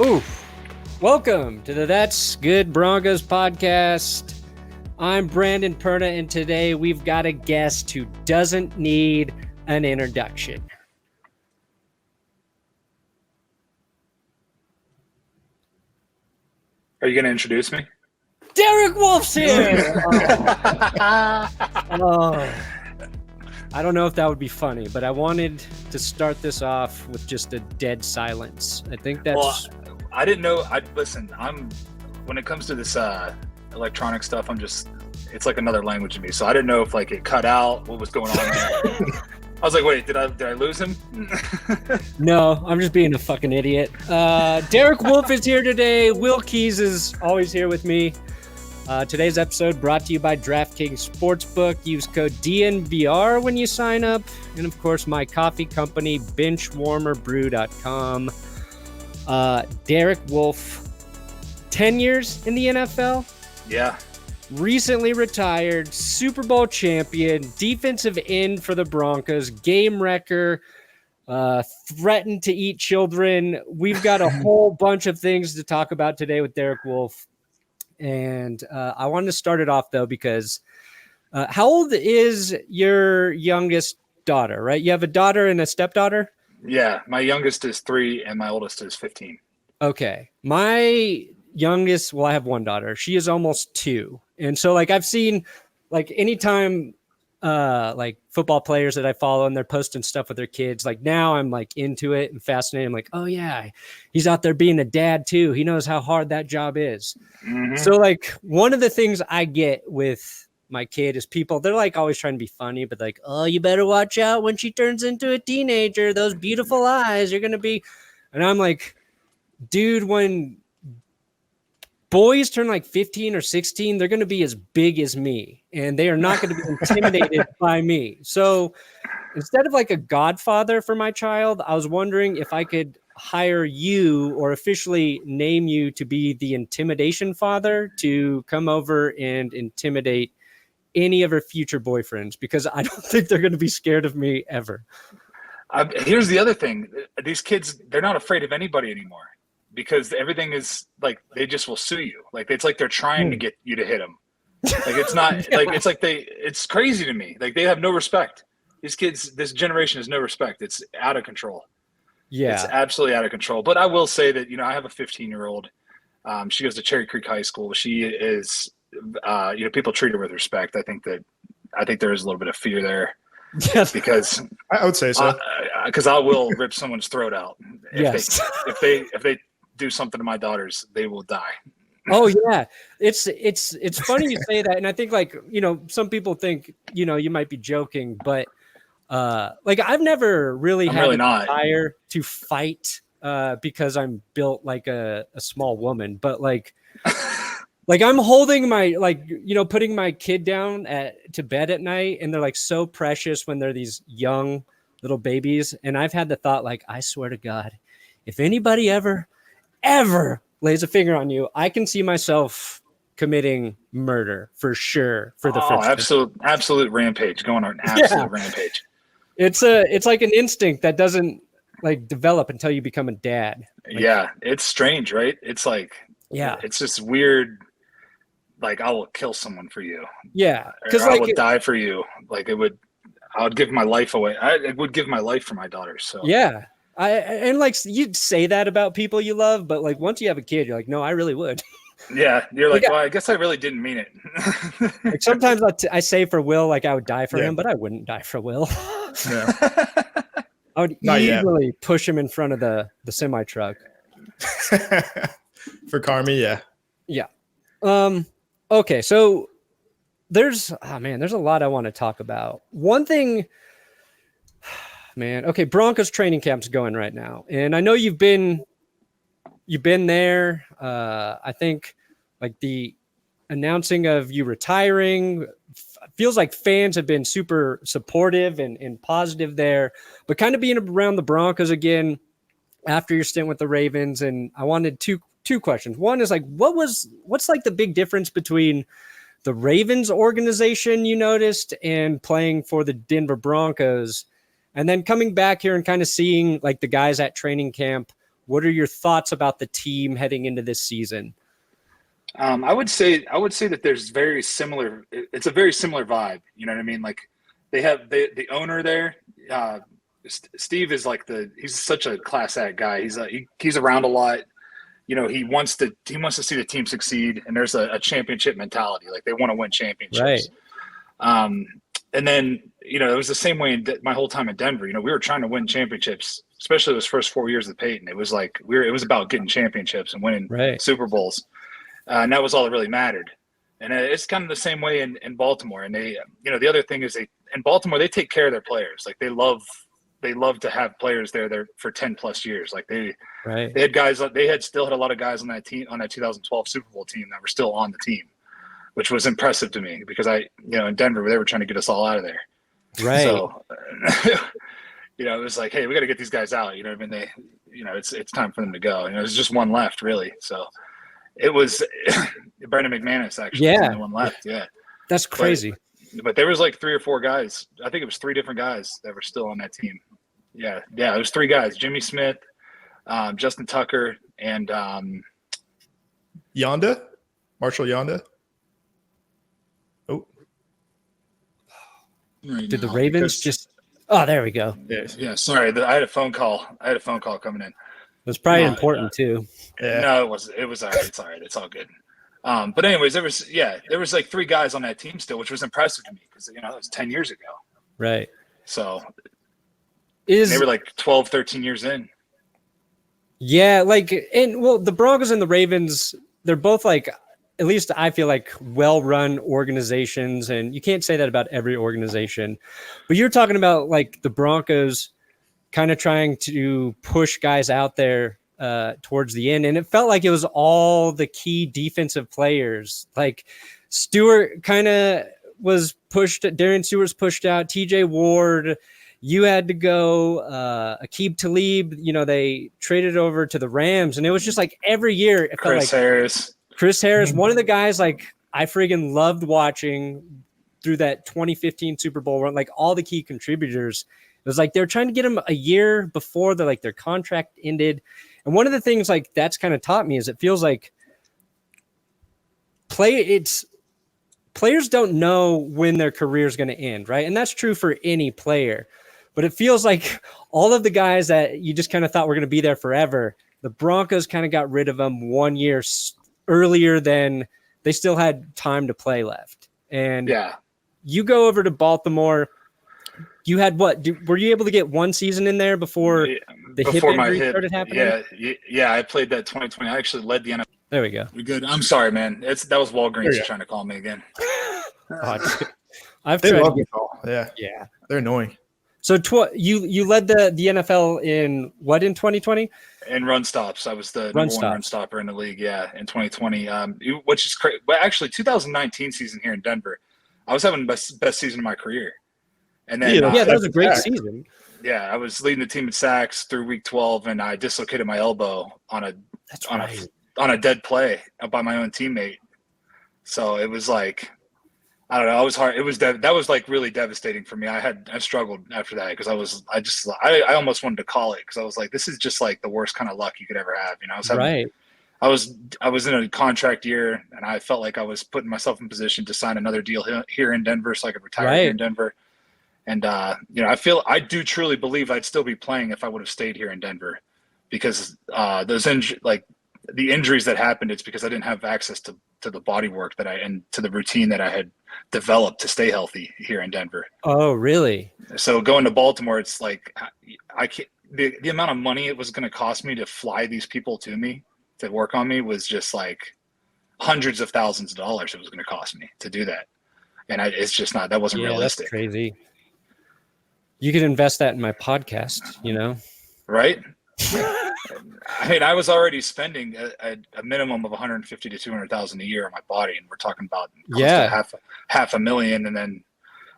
Ooh, welcome to the That's Good Broncos podcast. I'm Brandon Perna, and today we've got a guest who doesn't need an introduction. Are you going to introduce me? Derek Wolfe's here! I don't know if that would be funny, but I wanted to start this off with just a dead silence. I think that's... Well, I didn't know. Listen, when it comes to this electronic stuff, it's like another language to me. So I didn't know if like it cut out, what was going on there. I was like, wait, did I lose him? No, I'm just being a fucking idiot. Derek Wolfe is here today. Will Keys is always here with me. Today's episode brought to you by DraftKings Sportsbook. Use code DNVR when you sign up. And of course, my coffee company, benchwarmerbrew.com. Derek Wolfe, 10 years in the NFL. Yeah. Recently retired, Super Bowl champion, defensive end for the Broncos, game wrecker, threatened to eat children. We've got a whole bunch of things to talk about today with Derek Wolfe. And I wanted to start it off, though, because how old is your youngest daughter, right? You have a daughter and a stepdaughter? Yeah, my youngest is 3 and my oldest is 15. Okay. My youngest, well, I have one daughter. She is almost 2. And so, like, I've seen, like, anytime, like, football players that I follow and they're posting stuff with their kids, like, now I'm, like, into it and fascinated. I'm like, oh, yeah, he's out there being a dad, too. He knows how hard that job is. Mm-hmm. So, like, one of the things I get with my kid is people, they're, like, always trying to be funny, but, like, oh, you better watch out when she turns into a teenager. Those beautiful eyes, you're going to be. And I'm like, dude, when boys turn like 15 or 16, they're going to be as big as me, and they are not going to be intimidated by me. So instead of like a godfather for my child, I was wondering if I could hire you or officially name you to be the intimidation father to come over and intimidate any of her future boyfriends, because I don't think they're going to be scared of me ever. Here's the other thing. These kids, they're not afraid of anybody anymore. Because everything is like, they just will sue you. Like, it's like they're trying to get you to hit them. Like, it's not yeah. Like, it's like it's crazy to me. Like, they have no respect. These kids, this generation has no respect. It's out of control. Yeah. It's absolutely out of control. But I will say that, I have a 15-year-old. She goes to Cherry Creek High School. She is, people treat her with respect. I think there is a little bit of fear there. Yes. Because I would say so. Because I will rip someone's throat out. Yes. If they do something to my daughters, they will die. Oh yeah. It's funny you say that. And I think, like, some people think, you might be joking, but like, I've never really had a desire to fight because I'm built like a small woman, but like I'm holding my, putting my kid down to bed at night, and they're like so precious when they're these young little babies. And I've had the thought, like, I swear to God, if anybody ever lays a finger on you, I can see myself committing murder for sure. For the first absolute rampage, going on an absolute rampage. It's like an instinct that doesn't like develop until you become a dad. Like, yeah, it's strange, right? It's like, it's just weird. Like, I will kill someone for you. Yeah, because I would die for you. Like, I would give my life away. I would give my life for my daughters. So yeah. And like, you'd say that about people you love, but like, once you have a kid, you're like, no, I really would. Yeah. You're like, well, I guess I really didn't mean it. Like, sometimes I say for Will, like, I would die for him, but I wouldn't die for Will. Yeah. I would easily push him in front of the semi truck. For Carmi. Yeah. Yeah. Okay. So there's a lot I want to talk about. One thing, man. Okay. Broncos training camp's going right now. And I know you've been there. I think like the announcing of you retiring feels like fans have been super supportive and positive there, but kind of being around the Broncos again after your stint with the Ravens. And I wanted two questions. One is like, what's like the big difference between the Ravens organization you noticed and playing for the Denver Broncos? And then coming back here and kind of seeing like the guys at training camp, What are your thoughts about the team heading into this season? I would say that there's very similar. It's a very similar vibe. You know what I mean? Like they have the owner there. Steve is like he's such a class act guy. He's around a lot. You know, he wants to see the team succeed, and there's a championship mentality. Like they want to win championships. Right. And then, you know, it was the same way my whole time in Denver. You know, we were trying to win championships, especially those first 4 years of Peyton. It was like it was about getting championships and winning Super Bowls. And that was all that really mattered. And it's kind of the same way in Baltimore. And they, you know, the other thing is in Baltimore, they take care of their players. Like they love to have players there for 10 plus years. Like they had guys, still had a lot of guys on that team, on that 2012 Super Bowl team that were still on the team, which was impressive to me because in Denver, they were trying to get us all out of there. Right. So, you know, it was like, hey, we got to get these guys out. You know what I mean? It's time for them to go. You know, there's just one left really. So it was Brendan McManus actually. Yeah. The one left. Yeah. That's crazy. But there was like 3 or 4 guys. I think it was 3 different guys that were still on that team. Yeah. Yeah. It was 3 guys, Jimmy Smith, Justin Tucker, and Yonda? Marshall Yonda? Oh. Did the Ravens just – oh, there we go. Yeah. Sorry. I had a phone call. Coming in. It was probably important too. Yeah. No, it was all right. It's all right. It's all good. But anyways, there was like 3 guys on that team still, which was impressive to me because, you know, it was 10 years ago. Right. So they were like 12, 13 years in. Yeah. The Broncos and the Ravens, they're both like, at least I feel like well-run organizations. And you can't say that about every organization, but you're talking about like the Broncos kind of trying to push guys out there towards the end. And it felt like it was all the key defensive players. Like Stewart kind of was pushed. Darren Stewart's pushed out. TJ Ward, you had to go. Aqib Talib, you know, they traded over to the Rams. And it was just like every year. It felt like Chris Harris, one of the guys like I friggin' loved watching through that 2015 Super Bowl run, like all the key contributors. It was like they were trying to get him a year before their contract ended. And one of the things like that's kind of taught me is it feels like players don't know when their career is going to end, right? And that's true for any player. But it feels like all of the guys that you just kind of thought were going to be there forever, the Broncos kind of got rid of them 1 year earlier than they still had time to play left. And you go over to Baltimore. You had what? Were you able to get one season in there before the hip injury started happening? Yeah. I played that 2020. I actually led the NFL. There we go. We're good. I'm sorry, man. That was Walgreens trying to call me again. I've they tried love to the call. Yeah, they're annoying. So you led the NFL in what in 2020? In run stops. I was the number 1 run stopper in the league. Yeah, in 2020. Which is crazy. But actually, 2019 season here in Denver, I was having the best season of my career. And then that was a great season. Yeah, I was leading the team in sacks through week 12, and I dislocated my elbow on a dead play by my own teammate. So it was like, I don't know, it was hard. It was that was like really devastating for me. I struggled after that because I almost wanted to call it because I was like, this is just like the worst kind of luck you could ever have. You know, I was in a contract year, and I felt like I was putting myself in position to sign another deal here in Denver so I could retire here in Denver. And, you know, I do truly believe I'd still be playing if I would have stayed here in Denver because the injuries that happened, it's because I didn't have access to the body work and to the routine that I had developed to stay healthy here in Denver. Oh, really? So going to Baltimore, it's like I can't, the amount of money it was going to cost me to fly these people to me to work on me was just like hundreds of thousands of dollars it was going to cost me to do that. And it's just not, that wasn't realistic. That's crazy. You could invest that in my podcast, you know? Right? I mean, I was already spending a minimum of 150 to 200,000 a year on my body, and we're talking about close to half a million. And then,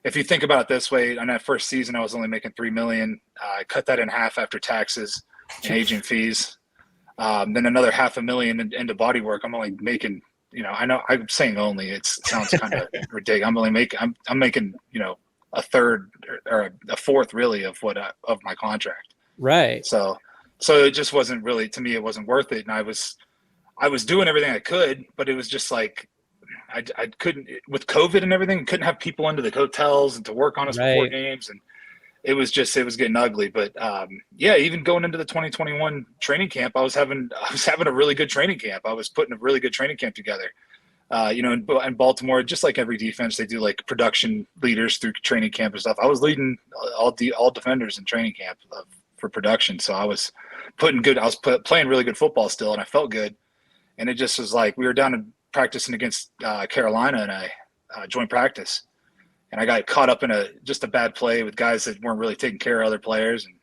if you think about it this way, on that first season, I was only making $3 million. I cut that in half after taxes and agent fees. Then another $500,000 into body work. I'm only making, you know, I know I'm saying only. It sounds kind of ridiculous. I'm making, you know, a third or a fourth really of my contract. Right. So So it just wasn't really, to me, it wasn't worth it. And I was doing everything I could, but it was just like, I couldn't, with COVID and everything, couldn't have people into the hotels and to work on us before games. And it was getting ugly. But yeah, even going into the 2021 training camp, I was having a really good training camp. I was putting a really good training camp together. In Baltimore, just like every defense, they do like production leaders through training camp and stuff. I was leading all defenders in training camp for production. So I was playing really good football still, and I felt good. And it just was like, we were down and practicing against Carolina in a joint practice. And I got caught up in a bad play with guys that weren't really taking care of other players, and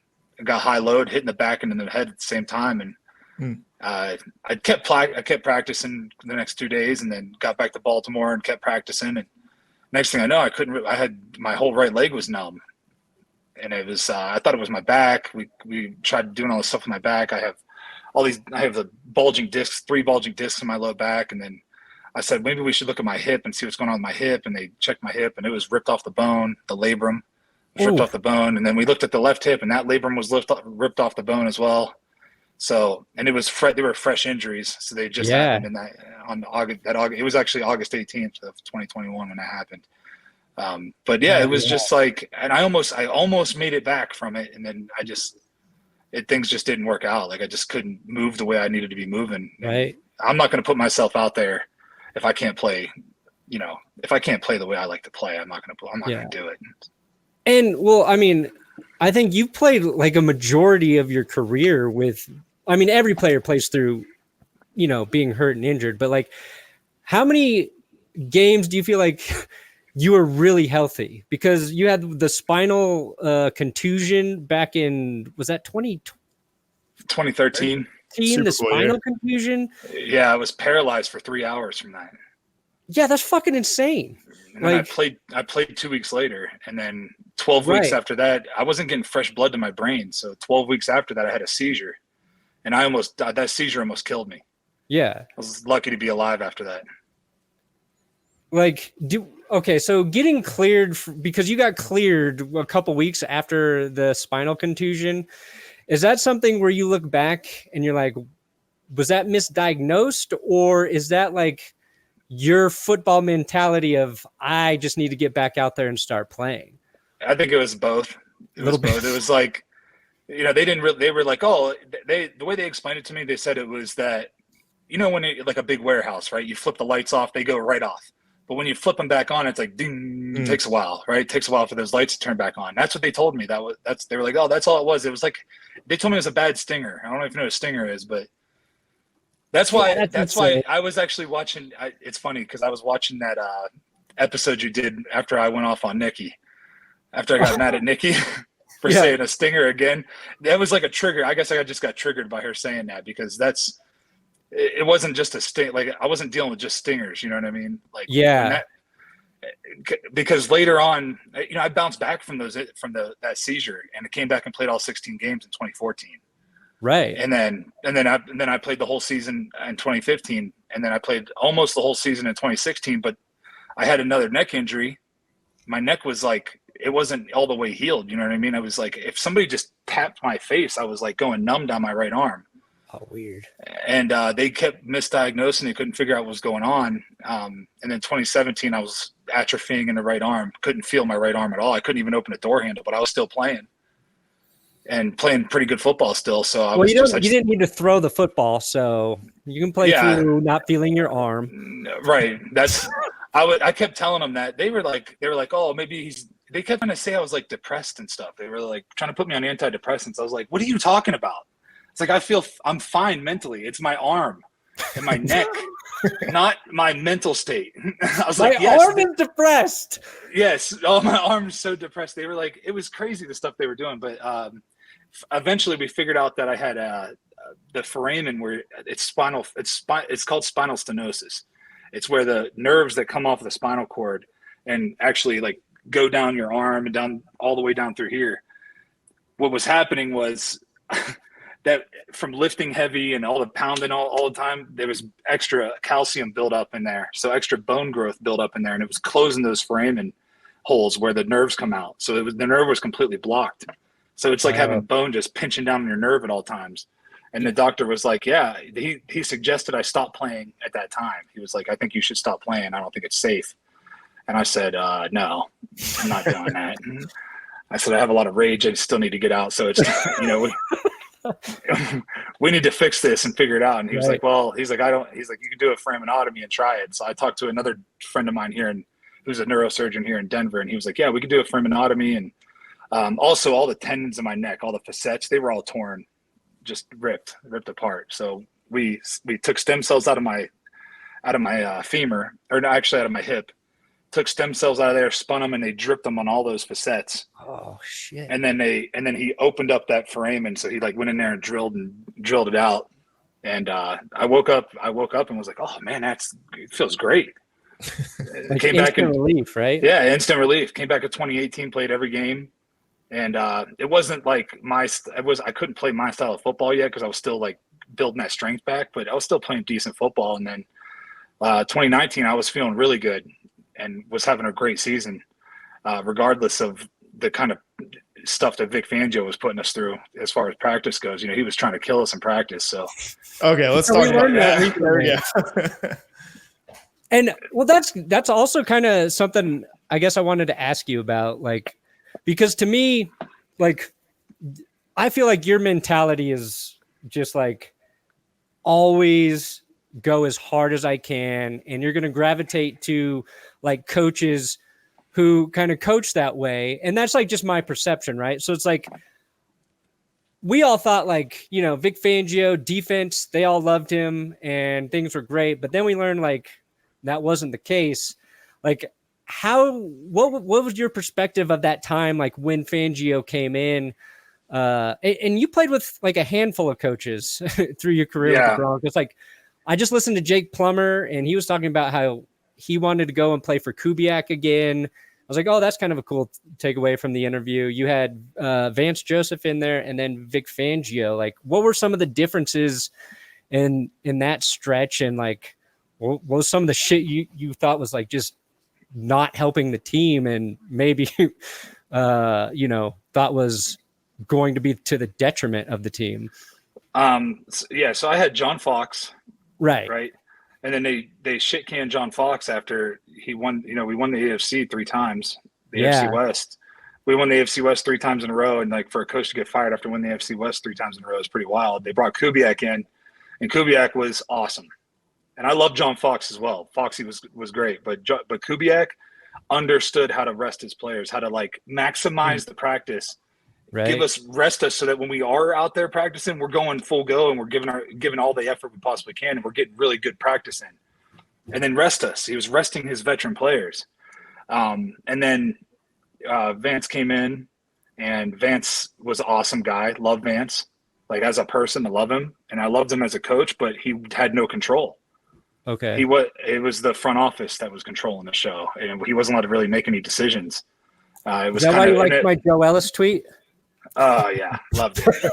got high load, hitting the back and in the head at the same time. And I kept practicing the next 2 days, and then got back to Baltimore and kept practicing. And next thing I know, I had my whole right leg was numb, and it was I thought it was my back. We tried doing all this stuff with my back. I have the bulging discs, 3 bulging discs in my low back, and then I said, maybe we should look at my hip and see what's going on with my hip. And they checked my hip, and it was ripped off the bone. The labrum was ripped off the bone. And then we looked at the left hip, and that labrum was ripped off the bone as well. So, and it was they were fresh injuries. So they just happened in August. It was actually August 18th of 2021 when that happened. But yeah, it was just like, and I almost made it back from it. And then things just didn't work out. Like I just couldn't move the way I needed to be moving. Right. I'm not going to put myself out there if I can't play, if I can't play the way I like to play. I'm not going to do it. And well, I mean, I think you've played like a majority of your career every player plays through, being hurt and injured, but like how many games do you feel like you were really healthy? Because you had the spinal contusion back in, was that 2013? The spinal contusion. Yeah, I was paralyzed for 3 hours from that. Yeah, that's fucking insane. And then I played 2 weeks later, and then 12 weeks after that, I wasn't getting fresh blood to my brain. So 12 weeks after that, I had a seizure, and that seizure almost killed me. Yeah, I was lucky to be alive after that. So getting cleared, because you got cleared a couple weeks after the spinal contusion. Is that something where you look back and you're like, was that misdiagnosed, or is that like your football mentality of, I just need to get back out there and start playing? I think it was both. It was like, they were like, the way they explained it to me, they said it was that, when like a big warehouse, right? You flip the lights off, they go right off. But when you flip them back on, it's like ding. It takes a while, right? It takes a while for those lights to turn back on. That's what they told me. They were like, oh, that's all it was. It was like, they told me it was a bad stinger. I don't know if you know what a stinger is, but that's why I was actually watching. It's funny because I was watching that episode you did after I went off on Nikki, after I got mad at Nikki for saying a stinger again. That was like a trigger. I guess I just got triggered by her saying that, because it wasn't just a sting. Like I wasn't dealing with just stingers. You know what I mean? Like, because later on, I bounced back from that seizure, and I came back and played all 16 games in 2014. Right. And then I played the whole season in 2015, and then I played almost the whole season in 2016, but I had another neck injury. My neck was like, it wasn't all the way healed. You know what I mean? I was like, if somebody just tapped my face, I was like going numb down my right arm. Oh, weird. And they kept misdiagnosing. They couldn't figure out what was going on. And then 2017, I was atrophying in the right arm. Couldn't feel my right arm at all. I couldn't even open a door handle, but I was still playing and playing pretty good football still. So you didn't need to throw the football, so you can play through not feeling your arm. Right. I kept telling them that. They were like, oh, maybe they kept trying to say I was like depressed and stuff. They were like trying to put me on antidepressants. I was like, what are you talking about? It's like, I'm fine mentally. It's my arm and my neck, not my mental state. I was like, my arm is depressed. Yes. Oh, my arm's so depressed. They were like, it was crazy, the stuff they were doing. But eventually we figured out that I had the foramen where it's called spinal stenosis. It's where the nerves that come off the spinal cord and actually like go down your arm and down all the way down through here. What was happening was that from lifting heavy and all the pounding all the time, there was extra calcium built up in there. So extra bone growth built up in there, and it was closing those foramen holes where the nerves come out. So the nerve was completely blocked. So it's like having bone just pinching down on your nerve at all times. And the doctor was like, yeah, he suggested I stop playing at that time. He was like, I think you should stop playing. I don't think it's safe. And I said, no, I'm not doing that. I said, I have a lot of rage. I still need to get out. So it's, we need to fix this and figure it out. And he was like, well, he's like, you can do a foraminotomy and try it. So I talked to another friend of mine here who's a neurosurgeon here in Denver. And he was like, yeah, we could do a foraminotomy. And also all the tendons in my neck, all the facets, they were all torn, just ripped apart. So we took stem cells out of my femur, or actually out of my hip, took stem cells out of there, spun them, and they dripped them on all those facets. Oh shit. And then he opened up that foramen. So he like went in there and drilled it out. And I woke up and was like, oh man, it feels great. Like came back in relief, right? Yeah. Instant relief. Came back in 2018, played every game. And it wasn't like I couldn't play my style of football yet, because I was still like building that strength back, but I was still playing decent football. And then 2019, I was feeling really good and was having a great season, regardless of the kind of stuff that Vic Fangio was putting us through as far as practice goes. He was trying to kill us in practice. So, okay, let's talk about that. And well, that's also kind of something I guess I wanted to ask you about, like, because to me, like, I feel like your mentality is just like always go as hard as I can, and you're going to gravitate to like coaches who kind of coach that way. And that's like just my perception, right? So it's like we all thought like, Vic Fangio, defense, they all loved him and things were great. But then we learned like that wasn't the case. Like what was your perspective of that time? Like when Fangio came in, and you played with like a handful of coaches through your career with the Broncos. Like I just listened to Jake Plummer, and he was talking about how he wanted to go and play for Kubiak again. I was like, oh, that's kind of a cool takeaway from the interview. You had Vance Joseph in there, and then Vic Fangio. Like, what were some of the differences in that stretch? And like, what was some of the shit you thought was like just not helping the team, and maybe thought was going to be to the detriment of the team? So I had John Fox. Right. And then they shit canned John Fox after he won. We won the AFC 3 times, the AFC West. We won the AFC West 3 times in a row. And like for a coach to get fired after winning the AFC West 3 times in a row is pretty wild. They brought Kubiak in, and Kubiak was awesome. And I love John Fox as well. Foxy was great, but Kubiak understood how to rest his players, how to like maximize the practice. Right. Rest us so that when we are out there practicing, we're going full go and we're giving all the effort we possibly can, and we're getting really good practice in. And then rest us. He was resting his veteran players. And then Vance came in, and Vance was an awesome guy. Love Vance. Like as a person, I love him, and I loved him as a coach, but he had no control. Okay. It was the front office that was controlling the show, and he wasn't allowed to really make any decisions. It was Is that why you liked my Joe Ellis tweet? Oh yeah, loved it.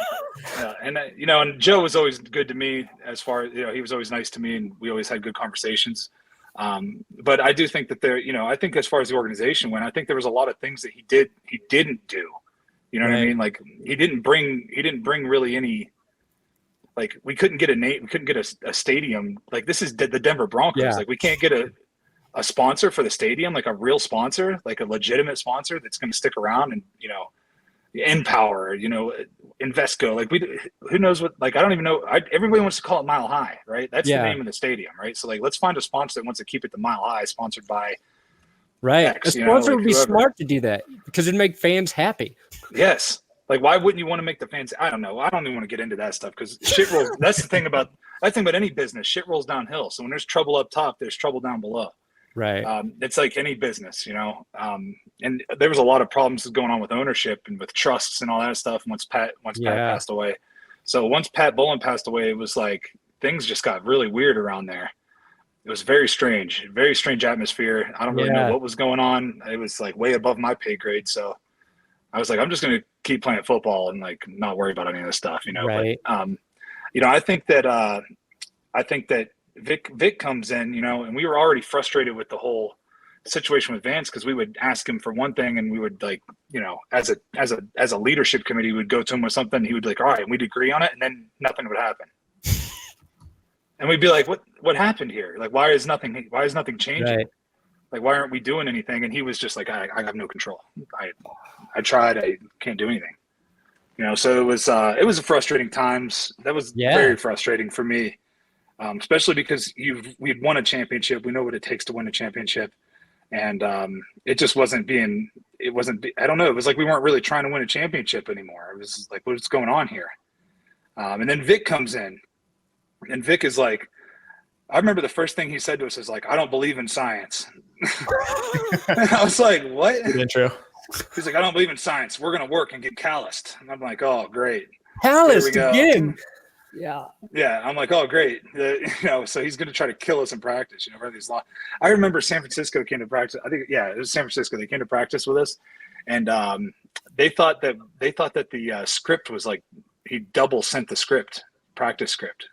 And Joe was always good to me as far as, he was always nice to me, and we always had good conversations. But I do think that I think as far as the organization went, I think there was a lot of things that he didn't do. You know what I mean? Like he didn't bring really any, like we couldn't get a name, we couldn't get a stadium. Like this is the Denver Broncos. Yeah. Like we can't get a sponsor for the stadium, like a real sponsor, like a legitimate sponsor that's going to stick around and, Empower, Invesco, like who knows what, like, I don't even know. Everybody wants to call it Mile High, right? That's the name of the stadium, right? So like, let's find a sponsor that wants to keep it to Mile High, sponsored by X, a sponsor would be smart to do that because it'd make fans happy. Yes. Like, why wouldn't you want to make the fans? I don't know. I don't even want to get into that stuff because shit rolls. That's the thing about any business. Shit rolls downhill. So when there's trouble up top, there's trouble down below. Right. It's like any business, and there was a lot of problems going on with ownership and with trusts and all that stuff once Pat passed away. So once Pat Bowlen passed away, it was like things just got really weird around there. It was very strange atmosphere. I don't really know what was going on. It was like way above my pay grade. So I was like, I'm just going to keep playing football and like not worry about any of this stuff, Right. But, I think that Vic comes in, and we were already frustrated with the whole situation with Vance because we would ask him for one thing and we would like, as a leadership committee, would go to him with something. He would be like, all right, we'd agree on it. And then nothing would happen. And we'd be like, what happened here? Like, why is nothing changing? Right. Like, why aren't we doing anything? And he was just like, I have no control. I tried, I can't do anything. So it was a frustrating times. That was very frustrating for me. Especially because we'd won a championship. We know what it takes to win a championship. And it just wasn't I don't know. It was like we weren't really trying to win a championship anymore. It was like, what's going on here? And then Vic comes in. And Vic is like, I remember the first thing he said to us is like, I don't believe in science. I was like, what? Good intro. He's like, I don't believe in science. We're going to work and get calloused. And I'm like, oh, great. Calloused again. Yeah. Yeah. I'm like, oh, great. So he's going to try to kill us in practice. I remember San Francisco came to practice. I think, it was San Francisco. They came to practice with us. And they thought that the script was like, he double sent the practice script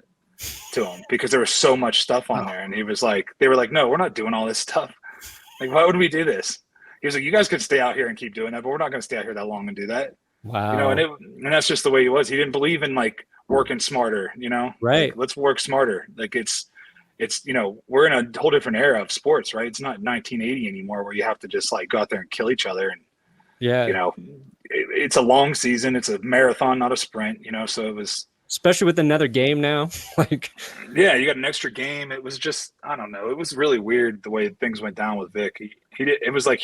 to him because there was so much stuff on there. And he was like, they were like, no, we're not doing all this stuff. Like, why would we do this? He was like, you guys could stay out here and keep doing that, but we're not going to stay out here that long and do that. Wow. And that's just the way he was. He didn't believe in like working smarter, right. Like, let's work smarter. Like it's, we're in a whole different era of sports, right? It's not 1980 anymore where you have to just like go out there and kill each other. And, it's a long season. It's a marathon, not a sprint, so it was, especially with another game now. you got an extra game. It was just, I don't know. It was really weird the way things went down with Vic. It was like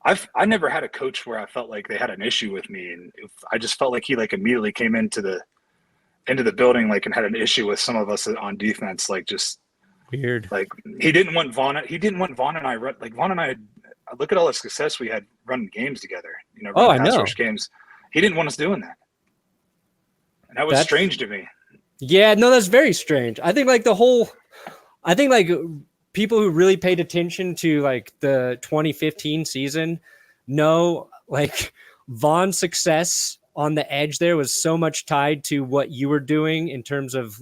I never had a coach where I felt like they had an issue with me, and I just felt like he like immediately came into the building like and had an issue with some of us on defense, like just weird. Like he didn't want Vaughn and I run, like Vaughn and I look at all the success we had running games together. I know. Games. He didn't want us doing that, and that was strange to me. Yeah, no, that's very strange. I think like people who really paid attention to like the 2015 season know like Vaughn's success on the edge there was so much tied to what you were doing in terms of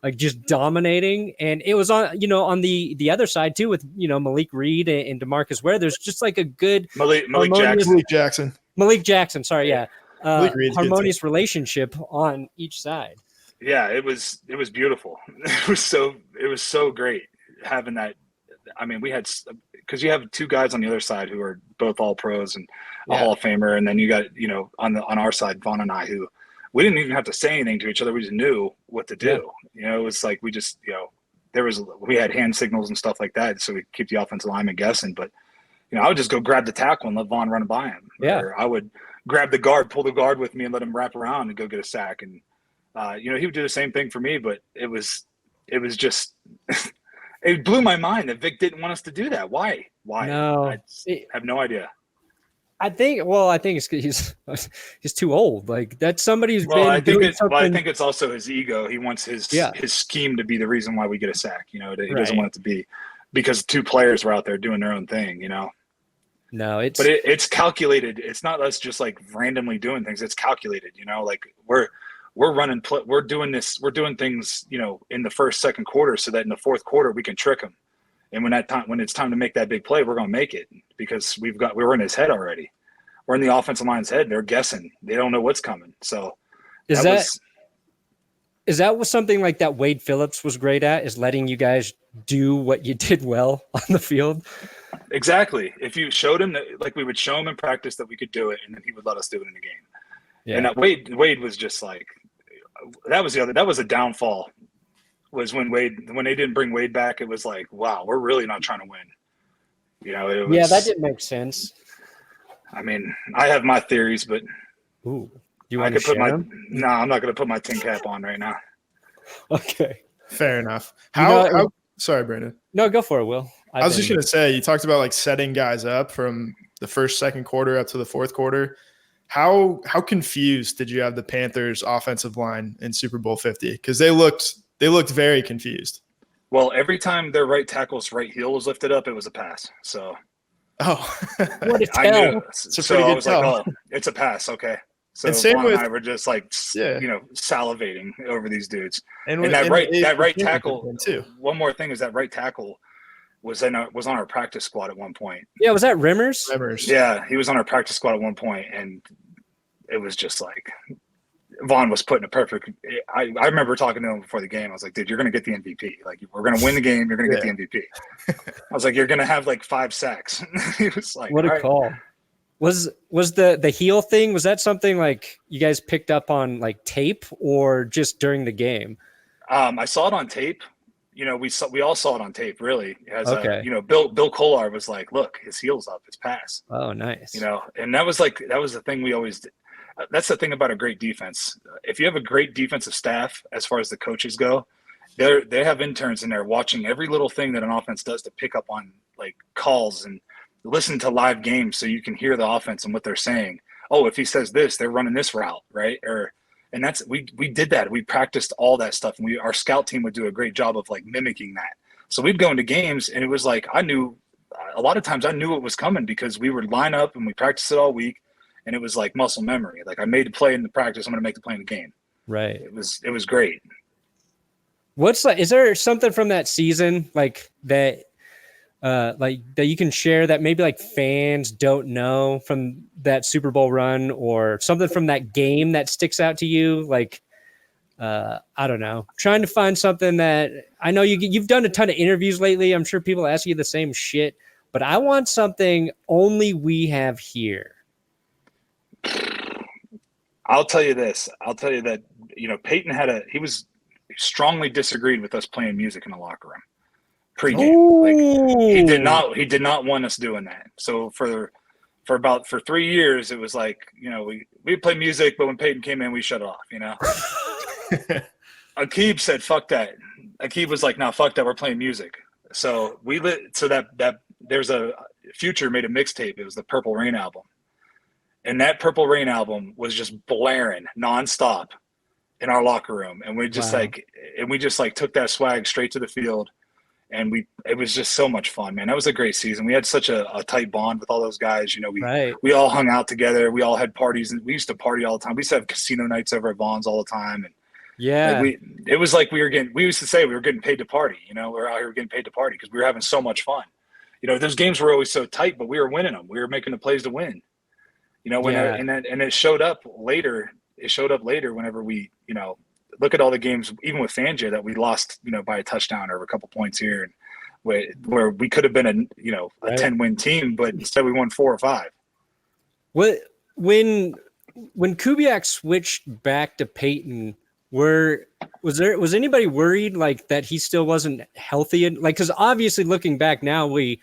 like just dominating. And it was on the other side too with, Malik Reed and DeMarcus Ware. There's just like a good Malik Jackson. Sorry. Yeah. Harmonious relationship on each side. Yeah, it was beautiful. It was so great having that. I mean, we had, because you have two guys on the other side who are both all pros and a Hall of Famer, and then you got on our side Vaughn and I, who we didn't even have to say anything to each other. We just knew what to do. It was like we just we had hand signals and stuff like that, so we keep the offensive lineman guessing. But I would just go grab the tackle and let Vaughn run by him. Yeah, or I would grab the guard, pull the guard with me, and let him wrap around and go get a sack. And he would do the same thing for me. But it was just. It blew my mind that Vic didn't want us to do that. Why? No, I have no idea. I think he's too old. Like that's somebody who's been. I think it's also his ego. He wants his scheme to be the reason why we get a sack. He doesn't want it to be because two players were out there doing their own thing. No, it's calculated. It's not us just like randomly doing things. It's calculated. Like we're doing things, in the first, second quarter so that in the fourth quarter we can trick them. And when it's time to make that big play, we're going to make it because we're in his head already. We're in the offensive line's head. They're guessing. They don't know what's coming. So is that something like that Wade Phillips was great at, is letting you guys do what you did well on the field? Exactly. If you showed him that, like we would show him in practice that we could do it, and then he would let us do it in the game. Yeah. And that Wade was just like, that was a downfall, was when they didn't bring Wade back. It was like, wow, we're really not trying to win. That didn't make sense. I mean, I have my theories, but you want to share them? No, I'm not going to put my tin cap on right now. Okay. Fair enough. Sorry, Brandon. No, go for it, Will. I was just going to say, you talked about like setting guys up from the first, second quarter up to the fourth quarter. How confused did you have the Panthers offensive line in Super Bowl 50? Because they looked very confused. Well, every time their right tackle's right heel was lifted up, it was a pass. So, what a tell! I knew. So I was like, oh, it's a pass. Okay. So and same with, I were just like, salivating over these dudes. And that right tackle. Too. One more thing is that right tackle. was on our practice squad at one point. Yeah, was that Rimmers? Yeah, he was on our practice squad at one point, and it was just like Vaughn was putting a perfect. I remember talking to him before the game. I was like, dude, you're going to get the MVP. Like, we're going to win the game. You're going to get the MVP. I was like, you're going to have like 5 sacks. He was like, what a call. Was the heel thing, was that something like you guys picked up on like tape or just during the game? I saw it on tape. You know, we all saw it on tape, really. As okay. You know, Bill Kolar was like, look, his heel's up, his pass. Oh, nice. You know, and that was the thing we always did. That's the thing about a great defense. If you have a great defensive staff, as far as the coaches go, they have interns in there watching every little thing that an offense does to pick up on like calls and listen to live games so you can hear the offense and what they're saying. Oh, if he says this, they're running this route, right? And that's we did that. We practiced all that stuff, and our scout team would do a great job of like mimicking that. So we'd go into games, and it was like a lot of times I knew it was coming because we would line up and we practiced it all week, and it was like muscle memory. Like, I made a play in the practice, I'm going to make the play in the game. Right. It was great. Is there something from that season like that you can share that maybe like fans don't know from that Super Bowl run, or something from that game that sticks out to you? Like, I don't know, trying to find something that I know you've done a ton of interviews lately. I'm sure people ask you the same shit, but I want something only we have here. I'll tell you this. I'll tell you that, you know, Peyton he strongly disagreed with us playing music in the locker room pre-game. Like, he did not want us doing that. So for 3 years, it was like, you know, we play music, but when Peyton came in, we shut it off, you know. Aqib said, fuck that. Aqib was like, no, fuck that, we're playing music. So that there's a Future made a mixtape. It was the Purple Rain album. And that Purple Rain album was just blaring nonstop in our locker room. And we just took that swag straight to the field. And it was just so much fun, man. That was a great season. We had such a tight bond with all those guys. You know, we all hung out together. We all had parties, and we used to party all the time. We used to have casino nights over at Vaughn's all the time. And yeah, it was like we used to say we were getting paid to party. You know, we're out here getting paid to party because we were having so much fun. You know, those games were always so tight, but we were winning them. We were making the plays to win. You know, and it showed up later. It showed up later whenever we, you know, look at all the games, even with Fangio, that we lost, you know, by a touchdown or a couple points here, and where we could have been a 10-win team, but instead we won 4 or 5. When Kubiak switched back to Peyton, was anybody worried like that he still wasn't healthy? And like, because obviously looking back now we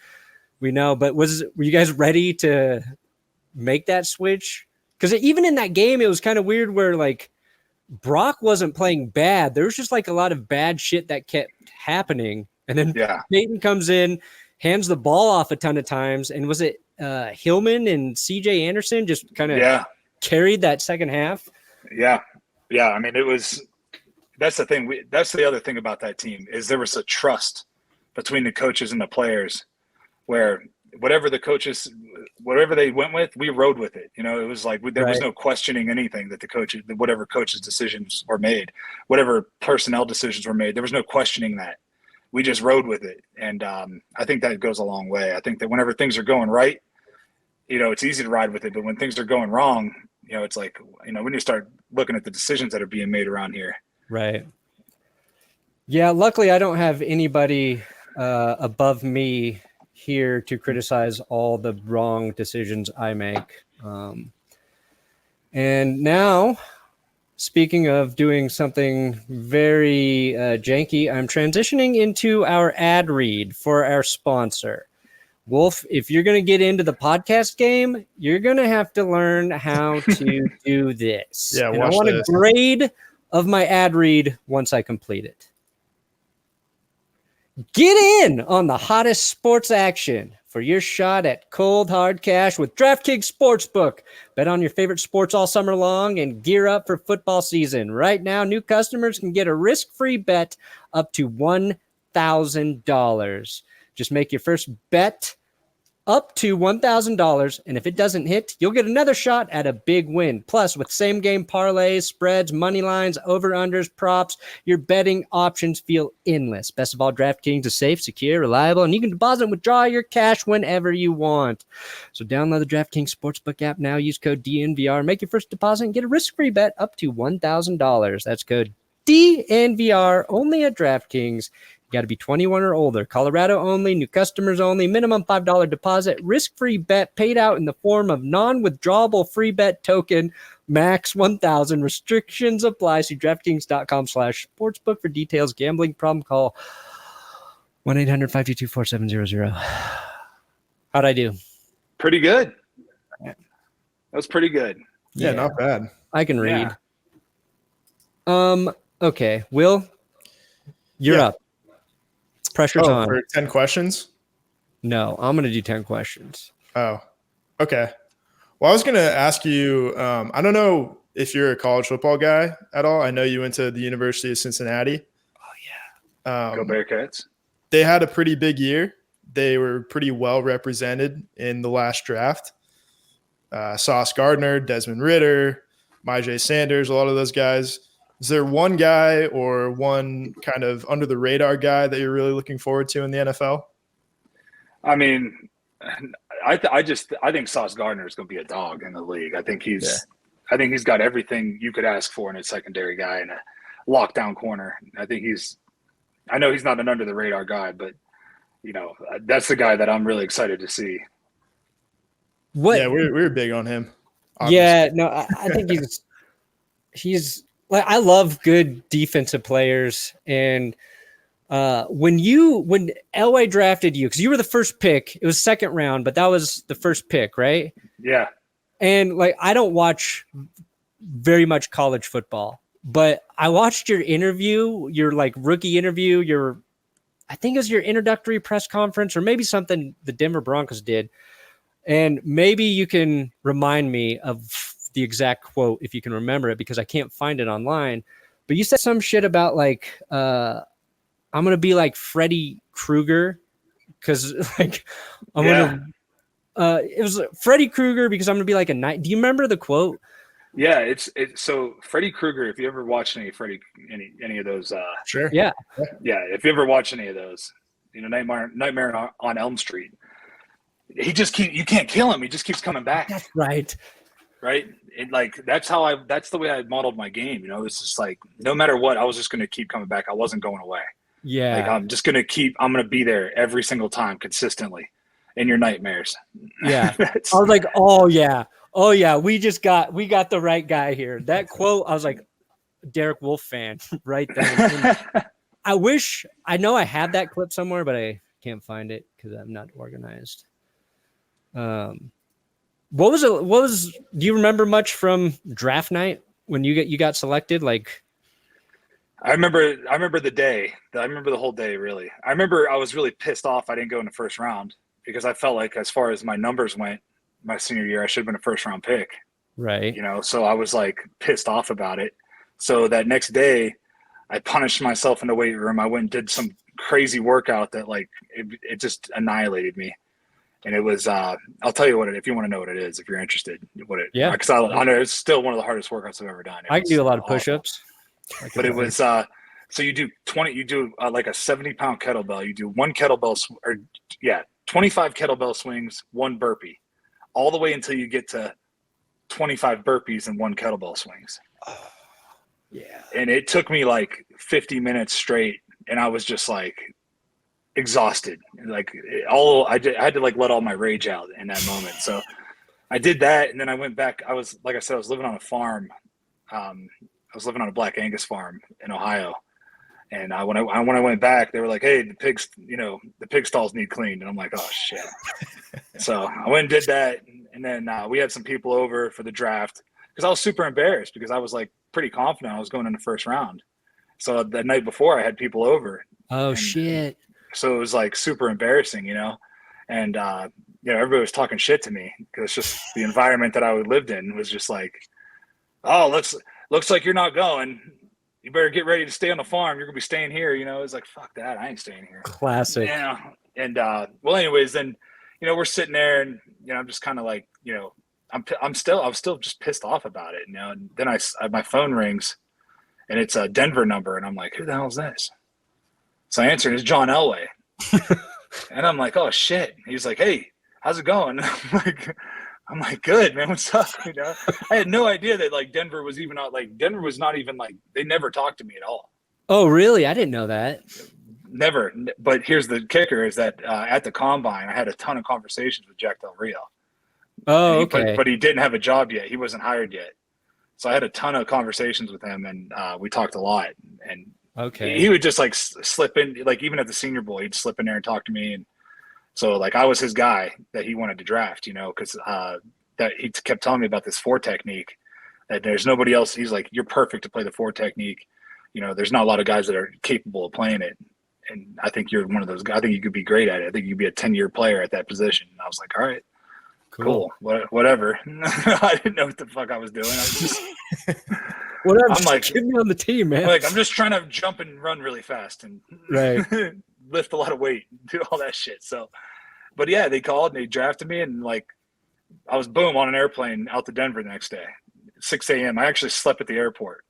know, but were you guys ready to make that switch? Because even in that game, it was kind of weird where like Brock wasn't playing bad. There was just like a lot of bad shit that kept happening. And then Peyton comes in, hands the ball off a ton of times. And was it Hillman and CJ Anderson just kind of carried that second half? Yeah. Yeah. I mean, that's the thing. That's the other thing about that team is there was a trust between the coaches and the players where whatever they went with, we rode with it. You know, it was like there was no questioning anything that whatever coaches' decisions were made, whatever personnel decisions were made. There was no questioning that. We just rode with it, and I think that goes a long way. I think that whenever things are going right, you know, it's easy to ride with it. But when things are going wrong, you know, it's like, you know, when you start looking at the decisions that are being made around here. Right. Yeah. Luckily, I don't have anybody above me here to criticize all the wrong decisions I make. And now, speaking of doing something very janky, I'm transitioning into our ad read for our sponsor. Wolf, if you're going to get into the podcast game, you're going to have to learn how to do this. Yeah, and I want a grade of my ad read once I complete it. Get in on the hottest sports action for your shot at cold, hard cash with DraftKings Sportsbook. Bet on your favorite sports all summer long and gear up for football season. Right now, new customers can get a risk-free bet up to $1,000. Just make your first bet up to $1,000. And if it doesn't hit, you'll get another shot at a big win. Plus, with same game parlays, spreads, money lines, over-unders, props, your betting options feel endless. Best of all, DraftKings is safe, secure, reliable, and you can deposit and withdraw your cash whenever you want. So download the DraftKings Sportsbook app now. Use code DNVR. Make your first deposit and get a risk-free bet up to $1,000. That's code DNVR only at DraftKings. You got to be 21 or older. Colorado only. New customers only. Minimum $5 deposit. Risk-free bet paid out in the form of non-withdrawable free bet token. Max 1,000. Restrictions apply. See DraftKings.com/sportsbook for details. Gambling problem? Call 1-800-522-4700. How'd I do? Pretty good. That was pretty good. Yeah, not bad. I can read. Okay, Will, you're up. Pressure's on. For 10 questions? No, I'm going to do 10 questions. Oh, okay. Well, I was going to ask you, I don't know if you're a college football guy at all. I know you went to the University of Cincinnati. Oh, yeah. Go Bearcats. They had a pretty big year. They were pretty well represented in the last draft. Sauce Gardner, Desmond Ridder, Myjai Sanders, a lot of those guys. Is there one guy or one kind of under the radar guy that you're really looking forward to in the NFL? I mean, I think Sauce Gardner is going to be a dog in the league. I think he's got everything you could ask for in a secondary guy and a lockdown corner. I know he's not an under the radar guy, but that's the guy that I'm really excited to see. What? Yeah, we're big on him. Obviously. Yeah, no, I think he's like, I love good defensive players. And when Elway drafted you, because you were the first pick, it was second round, but that was the first pick, right? Yeah. And like, I don't watch very much college football, but I watched your interview, your like rookie interview, I think it was your introductory press conference or maybe something the Denver Broncos did. And maybe you can remind me of the exact quote if you can remember it, because I can't find it online. But you said some shit about like, I'm going to be like Freddy Krueger because like it was Freddy Krueger because I'm going to be like a night. Do you remember the quote? Yeah, it's so Freddy Krueger. If you ever watched any of those, sure, yeah, if you ever watch any of those, Nightmare on Elm Street, you can't kill him. He just keeps coming back. That's right. Right. And like, that's the way I modeled my game. It's just like, no matter what, I was just going to keep coming back. I wasn't going away. Yeah. Like, I'm going to be there every single time consistently in your nightmares. Yeah. I was like, oh yeah. We got the right guy here. That quote, I was like, Derek Wolfe fan right there. I know I have that clip somewhere, but I can't find it because I'm not organized. What was do you remember much from draft night when you got selected? Like, I remember the day. I remember the whole day, really. I remember I was really pissed off I didn't go in the first round because I felt like, as far as my numbers went my senior year, I should have been a first round pick. Right. So I was like pissed off about it. So that next day I punished myself in the weight room. I went and did some crazy workout that like, it just annihilated me. And it was, I'll tell you if you want to know what it is, if you're interested, yeah. Because I know it's still one of the hardest workouts I've ever done. I can do a lot of push-ups. But it was, so you do like a 70-pound kettlebell. You do 25 kettlebell swings, 1 burpee, all the way until you get to 25 burpees and 1 kettlebell swings. Oh, yeah. And it took me like 50 minutes straight. And I was just like exhausted. Like I had to like let all my rage out in that moment. So I did that. And then I went back. I was living on a farm. I was living on a Black Angus farm in Ohio. And when I went back, they were like, "Hey, the pig stalls need cleaned." And I'm like, "Oh shit!" So I went and did that, and then we had some people over for the draft because I was super embarrassed because I was like pretty confident I was going in the first round. So the night before, I had people over. Oh shit! So it was like super embarrassing, and everybody was talking shit to me because it's just the environment that I lived in was just like, "Oh, looks like you're not going. You better get ready to stay on the farm. You're gonna be staying here." It's like, fuck that. I ain't staying here. Classic. Yeah. And well, anyways, then we're sitting there, and I'm just kind of like, I was still just pissed off about it, And then my phone rings, and it's a Denver number, and I'm like, who the hell is this? So I answered, it's John Elway, and I'm like, oh shit. He's like, hey, how's it going? I'm like, good, man. What's up? I had no idea that like Denver was not even like, they never talked to me at all. Oh, really? I didn't know that. Never. But here's the kicker: is that at the combine, I had a ton of conversations with Jack Del Rio. Oh, okay. But he didn't have a job yet. He wasn't hired yet. So I had a ton of conversations with him, and we talked a lot. And okay, he would just like slip in, like even at the Senior Bowl, he'd slip in there and talk to me. And so like I was his guy that he wanted to draft, because that he kept telling me about this 4 technique. That there's nobody else. He's like, you're perfect to play the 4 technique. There's not a lot of guys that are capable of playing it. And I think you're one of those guys. I think you could be great at it. I think you'd be a 10-year player at that position. And I was like, all right, cool. Whatever. I didn't know what the fuck I was doing. I was just whatever. I'm like, get me on the team, man. Like, I'm just trying to jump and run really fast and lift a lot of weight, do all that shit. So, but yeah, they called and they drafted me, and like, I was boom on an airplane out to Denver the next day, 6 a.m. I actually slept at the airport.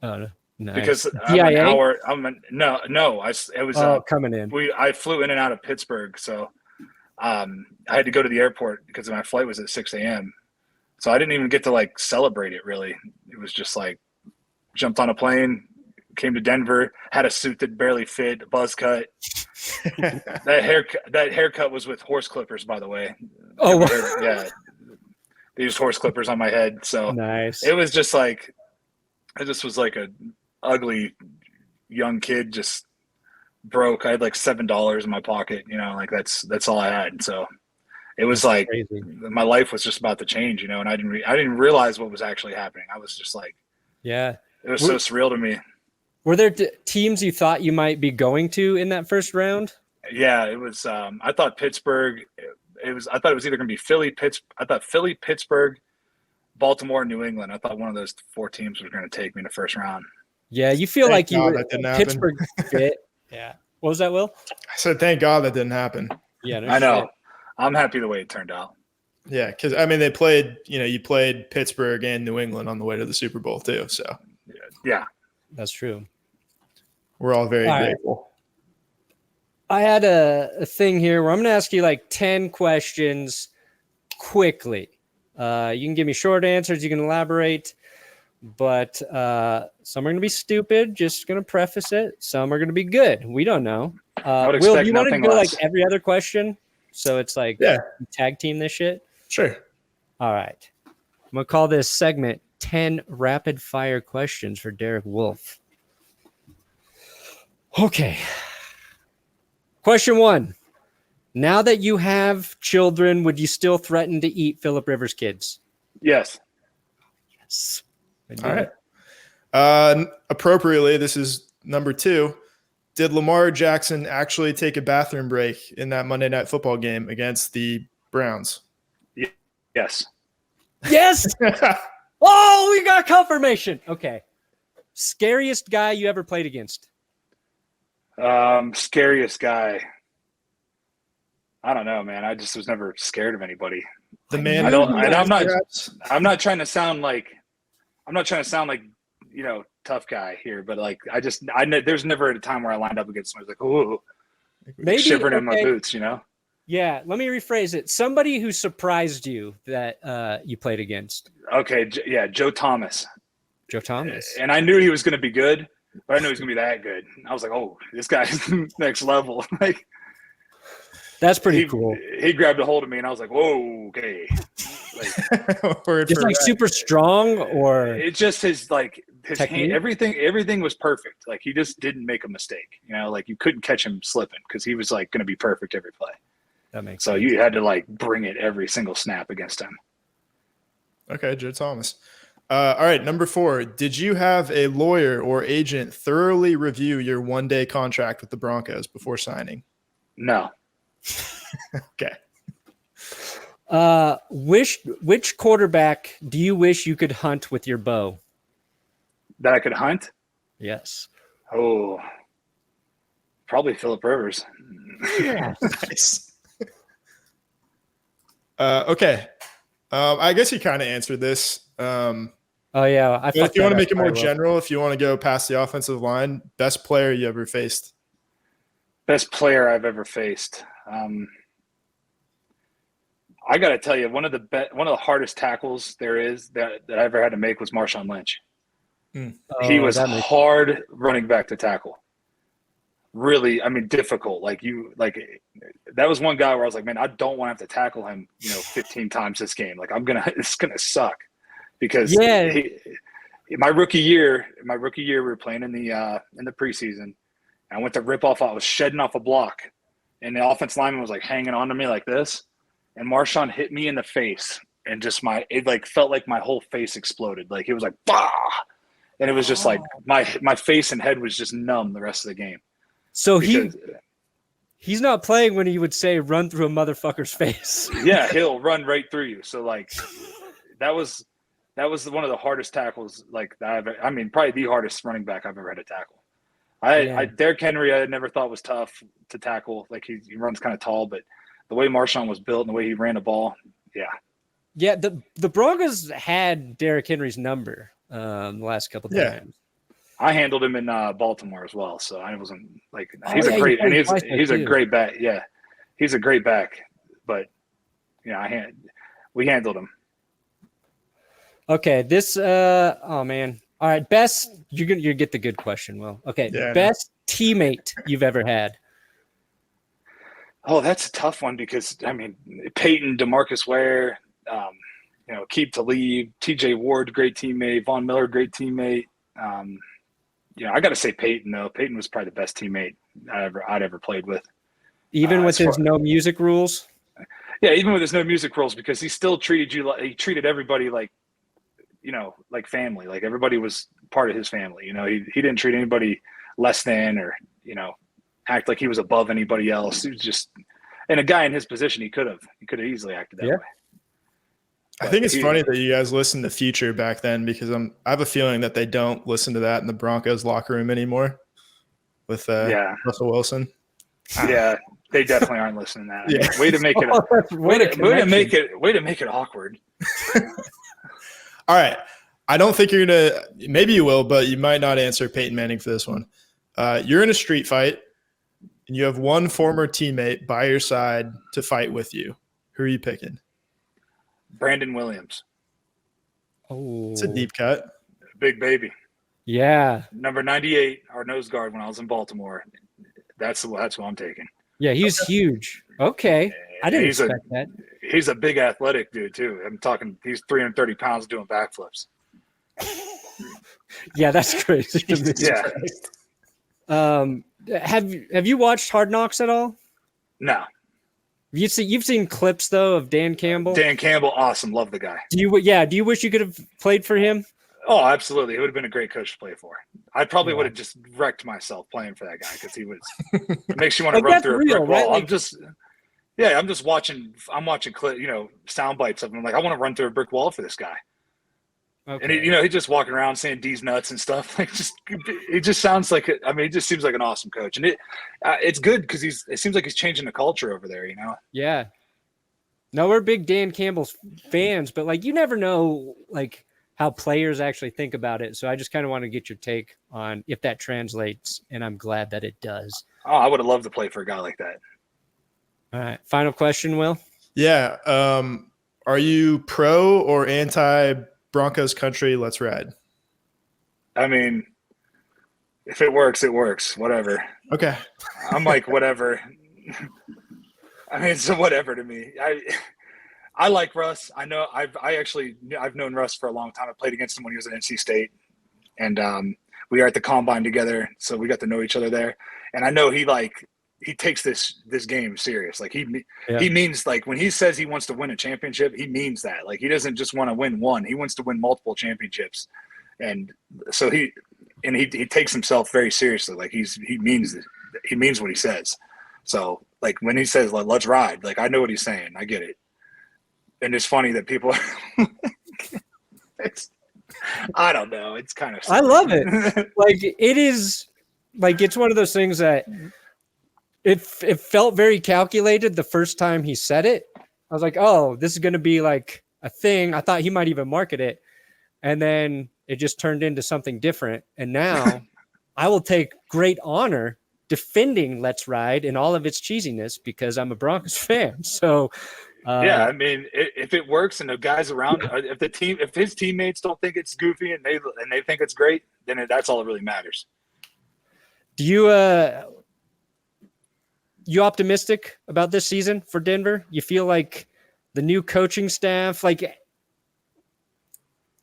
Oh, nice. Because I'm an hour. It was coming in. I flew in and out of Pittsburgh, so I had to go to the airport because my flight was at 6 a.m. So I didn't even get to like celebrate it. Really, it was just like jumped on a plane, came to Denver, had a suit that barely fit, a buzz cut. That haircut was with horse clippers, by the way. Oh, yeah, they used horse clippers on my head. So nice. It was just like, it just was like a ugly young kid, just broke. I had like $7 in my pocket, like that's all I had. So it was like crazy. My life was just about to change, and I didn't realize what was actually happening. I was just like, yeah, it was so surreal to me. Were there teams you thought you might be going to in that first round? Yeah, it was. I thought Pittsburgh. I thought it was either going to be Philly, Pittsburgh, Baltimore, New England. I thought one of those 4 teams was going to take me in the first round. Yeah, you feel Thank like you God were that didn't Pittsburgh happen. fit. Yeah. What was that, Will? I said, thank God that didn't happen. Yeah, I know. Shit. I'm happy the way it turned out. Yeah, because I mean, they played. You played Pittsburgh and New England on the way to the Super Bowl too. So yeah, that's true. We're all very grateful. I had a thing here where I'm going to ask you like 10 questions quickly. You can give me short answers. You can elaborate. But some are going to be stupid. Just going to preface it. Some are going to be good. We don't know. Will, do you want to go like every other question? So it's like tag team this shit? Sure. All right. I'm going to call this segment 10 rapid fire questions for Derek Wolfe. Okay. Question 1. Now that you have children, would you still threaten to eat Phillip Rivers' kids? Yes. Yes. All right. Appropriately, this is number 2. Did Lamar Jackson actually take a bathroom break in that Monday Night Football game against the Browns? Yes. Yes. Oh, we got confirmation. Okay. Scariest guy you ever played against? Scariest guy. I don't know, man. I just was never scared of anybody. The man. I'm not trying to sound like, tough guy here, but like, there's never a time where I lined up against somebody like, ooh, maybe shivering in my boots, Yeah. Let me rephrase it. Somebody who surprised you that you played against. Okay. Yeah. Joe Thomas. Joe Thomas. And I knew he was going to be good, but I knew he was going to be that good. I was like, oh, this guy's next level. Like, that's pretty cool. He grabbed a hold of me, and I was like, whoa, okay. Like, just like super strong, or it's just his hand, everything was perfect. Like, he just didn't make a mistake. Like, you couldn't catch him slipping because he was like going to be perfect every play. That makes sense. You had to like bring it every single snap against him. Okay, Joe Thomas. All right, number 4. Did you have a lawyer or agent thoroughly review your one-day contract with the Broncos before signing? No. Okay. Which quarterback do you wish you could hunt with your bow? That I could hunt? Yes. Oh, probably Phillip Rivers. Yeah. Nice. Okay. I guess you kind of answered this. Oh yeah, If you want to make it more general, if you want to go past the offensive line, best player you ever faced. Best player I've ever faced. I got to tell you, one of the hardest tackles there is that I ever had to make was Marshawn Lynch. He was hard running back to tackle. Really, I mean, difficult. That was one guy where I was like, man, I don't want to have to tackle him, 15 times this game. Like it's gonna suck because my rookie year, we were playing in the preseason. I went to rip off. I was shedding off a block, and the offense lineman was like hanging on to me like this, and Marshawn hit me in the face, and it felt like my whole face exploded. Like it was like bah, and it was just like my face and head was just numb the rest of the game. So he's not playing when he would say run through a motherfucker's face. Yeah, he'll run right through you. So that was one of the hardest tackles probably the hardest running back I've ever had to tackle. Derek Henry I never thought was tough to tackle. Like he runs kind of tall, but the way Marshawn was built and the way he ran the ball, yeah. Yeah, the Broncos had Derek Henry's number the last couple of times. I handled him in Baltimore as well, so I wasn't like he's a great back. Yeah, he's a great back, but we handled him. Okay, this oh man, all right, best you get the good question. Well, okay, best teammate you've ever had. Oh, that's a tough one because I mean Peyton, DeMarcus Ware, Keep to Leave, T.J. Ward, great teammate, Von Miller, great teammate. I got to say Peyton though. Peyton was probably the best teammate I'd ever played with. Even with his no music rules. Yeah, even with his no music rules, because he still treated he treated everybody like family. Like everybody was part of his family. He didn't treat anybody less than or act like he was above anybody else. He was just, and a guy in his position, he could have easily acted that way. I think it's funny that you guys listened to Future back then because I have a feeling that they don't listen to that in the Broncos locker room anymore with Russell Wilson. Yeah, they definitely aren't listening to that. Yeah. Way to make it way to make it awkward. All right. I don't think you're going to – maybe you will, but you might not answer Peyton Manning for this one. You're in a street fight, and you have one former teammate by your side to fight with you. Who are you picking? Brandon Williams. Oh, it's a deep cut. Big baby. Yeah. Number 98, our nose guard when I was in Baltimore. That's who I'm taking. Yeah, he's huge. Okay. I didn't expect that. He's a big athletic dude, too. I'm talking he's 330 pounds doing backflips. Yeah, that's crazy. Yeah. Have you watched Hard Knocks at all? No. You've seen clips though of Dan Campbell. Dan Campbell, awesome, love the guy. Do you wish you could have played for him? Oh, absolutely. He would have been a great coach to play for. I probably would have just wrecked myself playing for that guy because he was makes you want to run through a brick wall. Right? I'm just watching. I'm watching sound bites of him. I'm like, I want to run through a brick wall for this guy. Okay. And he's just walking around saying D's nuts and stuff. Like, he just sounds like it. I mean, he just seems like an awesome coach, and it's good because it seems like he's changing the culture over there. Yeah. No, we're big Dan Campbell fans, but you never know how players actually think about it. So I just kind of want to get your take on if that translates, and I'm glad that it does. Oh, I would have loved to play for a guy like that. All right. Final question, Will. Yeah. Are you pro or anti Broncos country? Let's ride. I mean, if it works, it works. Whatever. Okay. I'm like, whatever. I mean, it's whatever to me. I like Russ. I know I've known Russ for a long time. I played against him when he was at NC State, and we were at the combine together, so we got to know each other there. And I know he takes this game serious. Like he means, when he says he wants to win a championship, he means that. Like he doesn't just want to win one; he wants to win multiple championships. And so he takes himself very seriously. Like he means what he says. So when he says let's ride, I know what he's saying. I get it. And it's funny that people I don't know. It's kind of I love it. It is it's one of those things that it felt very calculated the first time he said it, I was like, oh, this is going to be like a thing. I thought he might even market it. And then it just turned into something different. And now I will take great honor defending Let's Ride in all of its cheesiness because I'm a Broncos fan. So, yeah, I mean, if it works and the guys around, if his teammates don't think it's goofy and they think it's great, then that's all that really matters. Do you optimistic about this season for Denver? You feel like the new coaching staff, like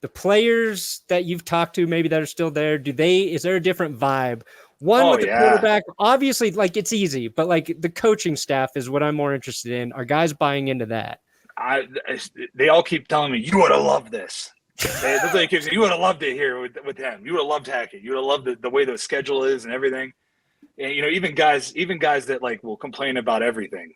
the players that you've talked to, maybe that are still there, is there a different vibe? With the quarterback, obviously, like it's easy, but like the coaching staff is what I'm more interested in. Are guys buying into that? They all keep telling me, you would have loved this. You would have loved it here with him. You would have loved Hackett. You would have loved the way the schedule is and everything. And, even guys that like will complain about everything,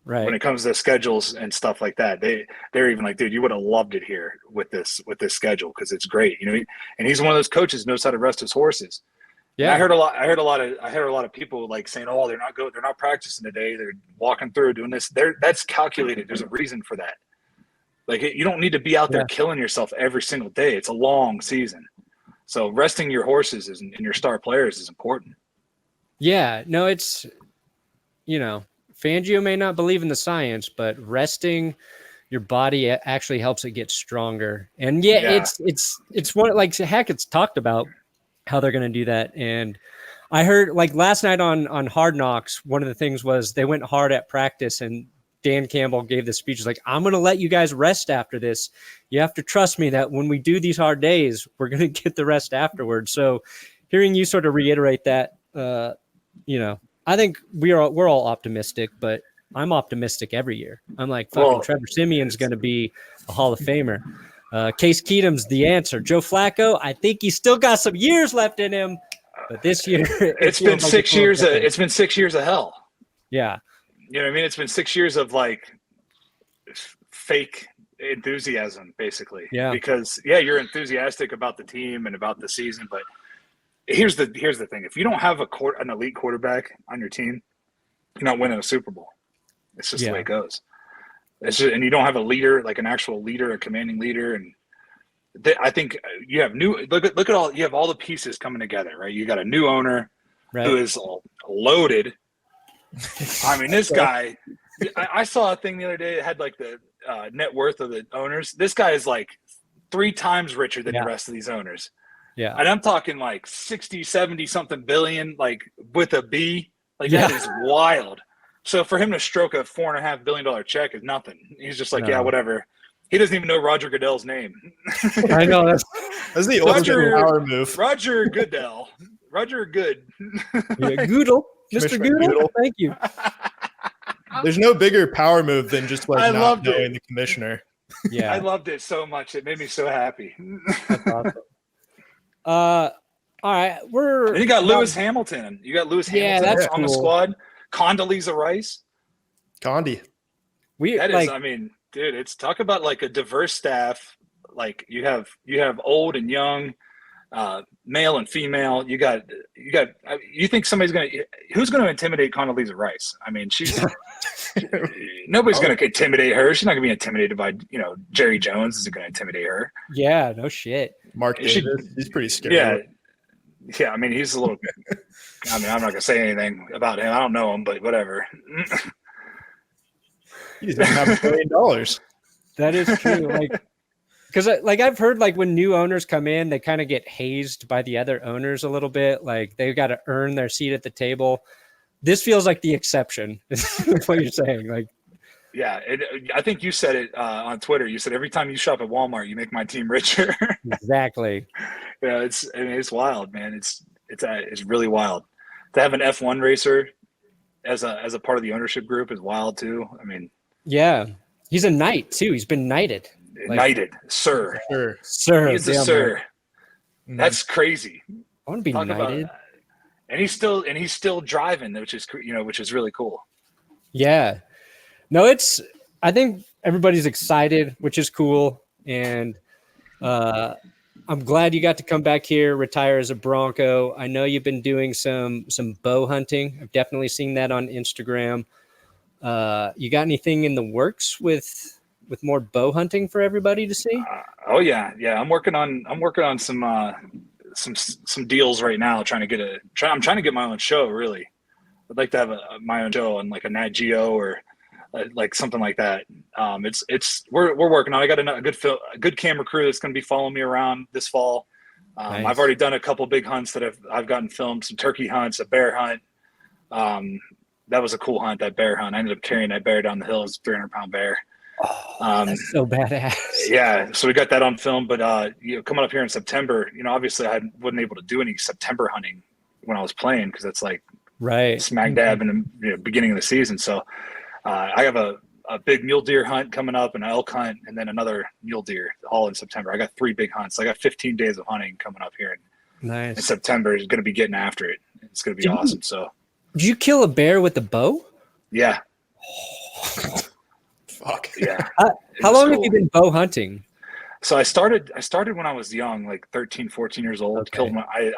right. When it comes to schedules and stuff like that, they're even like, dude, you would have loved it here with this schedule because it's great, And he's one of those coaches who knows how to rest his horses. Yeah, and I heard a lot of people like saying, oh, they're not practicing today. They're walking through doing this. That's calculated. There's a reason for that. Like you don't need to be out there killing yourself every single day. It's a long season, so resting your horses and your star players is important. Yeah, no, it's Fangio may not believe in the science, but resting your body actually helps it get stronger. And it's one like Hackett's talked about how they're going to do that. And I heard like last night on Hard Knocks, one of the things was they went hard at practice and Dan Campbell gave the speech like, I'm going to let you guys rest after this. You have to trust me that when we do these hard days, we're going to get the rest afterwards. So hearing you sort of reiterate that, I think we're all optimistic, but I'm optimistic every year. I'm like, Trevor Siemian's going to be a Hall of Famer. Case Keenum's the answer. Joe Flacco, I think he's still got some years left in him, but this year it's been 6 years. It's been 6 years of hell. Yeah, you know what I mean. It's been 6 years of like fake enthusiasm, basically. Yeah, because you're enthusiastic about the team and about the season, but here's the thing: if you don't have an elite quarterback on your team, you're not winning a Super Bowl. It's just the way it goes. And you don't have a leader, like an actual leader, a commanding leader. And I think you have look at all, you have all the pieces coming together, right? You got a new owner who is loaded. I mean, this guy, I saw a thing the other day that had like the net worth of the owners. This guy is like 3 times richer than the rest of these owners. Yeah. And I'm talking like 60, 70 something billion, like with a B, like that is wild. So for him to stroke a $4.5 billion check is nothing. He's just like, whatever. He doesn't even know Roger Goodell's name. I know that's the ultimate power move. Roger Goodell. Roger Good. Goodell. Mr. Goodell. Thank you. There's no bigger power move than just like not knowing the commissioner. Yeah. I loved it so much. It made me so happy. That's awesome. All right. And you got Lewis Hamilton. That's on the squad. Condoleezza Rice. Condi. Dude, it's talk about like a diverse staff. Like you have old and young, male and female. You think who's going to intimidate Condoleezza Rice? I mean, nobody's going to intimidate her. She's not going to be intimidated by, Jerry Jones isn't going to intimidate her. Yeah, no shit. Mark Davis, he's pretty scary. Yeah. I mean, he's a little bit. I'm not going to say anything about him. I don't know him, but whatever. He doesn't have $1 billion. That is true. Because I've heard when new owners come in, they kind of get hazed by the other owners a little bit. Like they've got to earn their seat at the table. This feels like the exception. Is what you're saying. Yeah, I think you said it on Twitter. You said every time you shop at Walmart, you make my team richer. Exactly. Yeah, it's wild, man. It's really wild to have an F1 racer as a part of the ownership group is wild too. I mean, yeah, he's a knight too. He's been knighted. Knighted, sir. Sir. He's a sir. That's crazy. I want to be knighted. And he's still driving, which is really cool. Yeah. No, I think everybody's excited, which is cool. And I'm glad you got to come back here, retire as a Bronco. I know you've been doing some bow hunting. I've definitely seen that on Instagram. You got anything in the works with more bow hunting for everybody to see? Oh yeah. I'm working on some deals right now. I'm trying to get my own show. Really, I'd like to have my own show on like a Nat Geo or like something like that. We're working on. I got a good camera crew that's going to be following me around this fall. Nice. I've already done a couple big hunts that I've gotten filmed. Some turkey hunts, a bear hunt. That was a cool hunt. That bear hunt. I ended up carrying that bear down the hill. It's a 300-pound bear. That's so badass. Yeah, so we got that on film. But coming up here in September, obviously I wasn't able to do any September hunting when I was playing because that's like right smack dab in the beginning of the season. So I have a big mule deer hunt coming up, an elk hunt, and then another mule deer all in September. I got 3 big hunts. I got 15 days of hunting coming up here in September. Is going to be getting after it. It's going to be awesome. So, did you kill a bear with a bow? Yeah. Fuck. Yeah. How long have you been bow hunting? So I started when I was young, like 13, 14 years old. Okay. I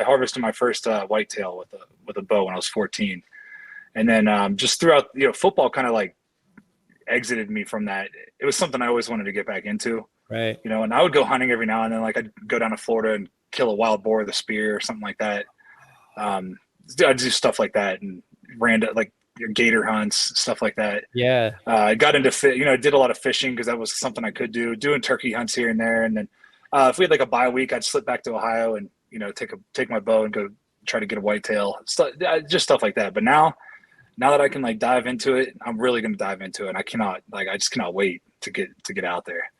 harvested my first whitetail with a bow when I was 14. And then just throughout, football kind of like exited me from that. It was something I always wanted to get back into. Right. And I would go hunting every now and then. Like I'd go down to Florida and kill a wild boar with a spear or something like that. I'd do stuff like that and random like gator hunts, stuff like that. Yeah. I got into I did a lot of fishing because that was something I could do. Doing turkey hunts here and there, and then if we had like a bye week, I'd slip back to Ohio and take my bow and go try to get a whitetail. Just stuff like that. But now that I can like dive into it, I'm really going to dive into it. And I just cannot wait to get out there.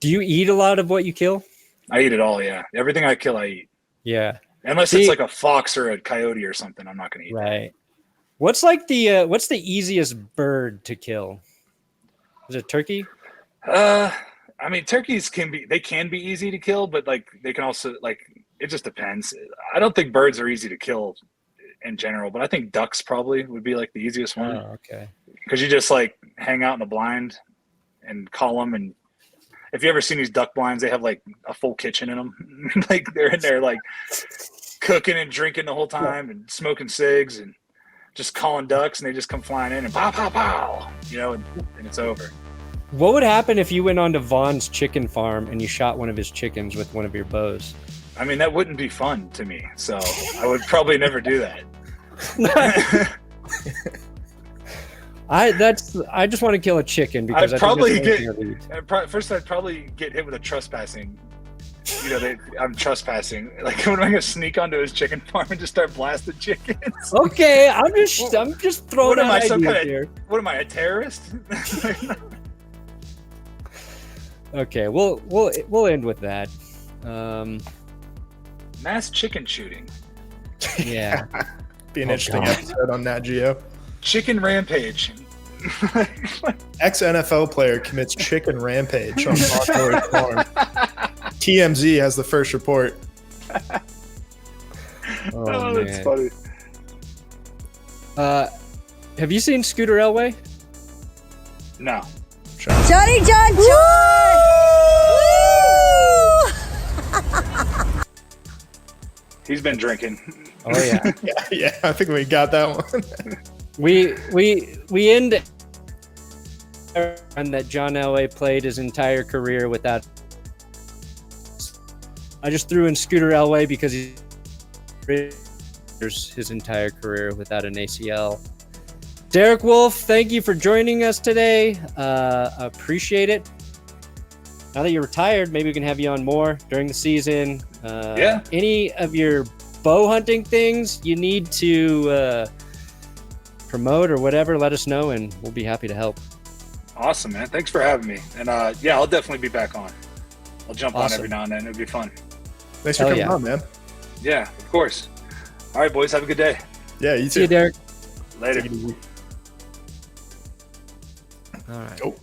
Do you eat a lot of what you kill? I eat it all. Yeah. Everything I kill, I eat. Yeah. Unless it's like a fox or a coyote or something, I'm not going to eat. Right. What's like what's the easiest bird to kill? Is it turkey? I mean, turkeys can be easy to kill, but like they can also it just depends. I don't think birds are easy to kill in general, but I think ducks probably would be like the easiest one. Oh, okay. Because you just like hang out in the blind and call them. And if you ever seen these duck blinds, they have like a full kitchen in them. Like they're in there like cooking and drinking the whole time and smoking cigs and just calling ducks, and they just come flying in and pow, pow, pow, and it's over. What would happen if you went on to Vaughn's chicken farm and you shot one of his chickens with one of your bows? I mean, that wouldn't be fun to me, so I would probably never do that. I just want to kill a chicken because I'd probably get hit with a trespassing. I'm trespassing. Like, when am I gonna sneak onto his chicken farm and just start blasting chickens? Okay, I'm just throwing out ideas here. What am I, a terrorist? Okay, we'll end with that. Mass chicken shooting. Yeah. Be an interesting episode on Nat Geo. Chicken rampage. Ex-NFL player commits chicken rampage on Broncos farm. TMZ has the first report. Oh, that's funny. Have you seen Scooter Elway? No. Johnny John Woo! He's been drinking. Oh yeah. yeah. I think we got that one. we end and that John Elway played his entire career without. I just threw in Scooter Elway because he's his entire career without an ACL. Derek Wolfe, thank you for joining us today. Appreciate it. Now that you're retired, maybe we can have you on more during the season. Yeah. Any of your bow hunting things you need to promote or whatever, let us know and we'll be happy to help. Awesome, man. Thanks for having me. And yeah, I'll definitely be back on. I'll jump on every now and then. It'll be fun. Thanks for coming on, man. Yeah, of course. All right, boys. Have a good day. Yeah, you too. See you, Derek. Later. All right. Go.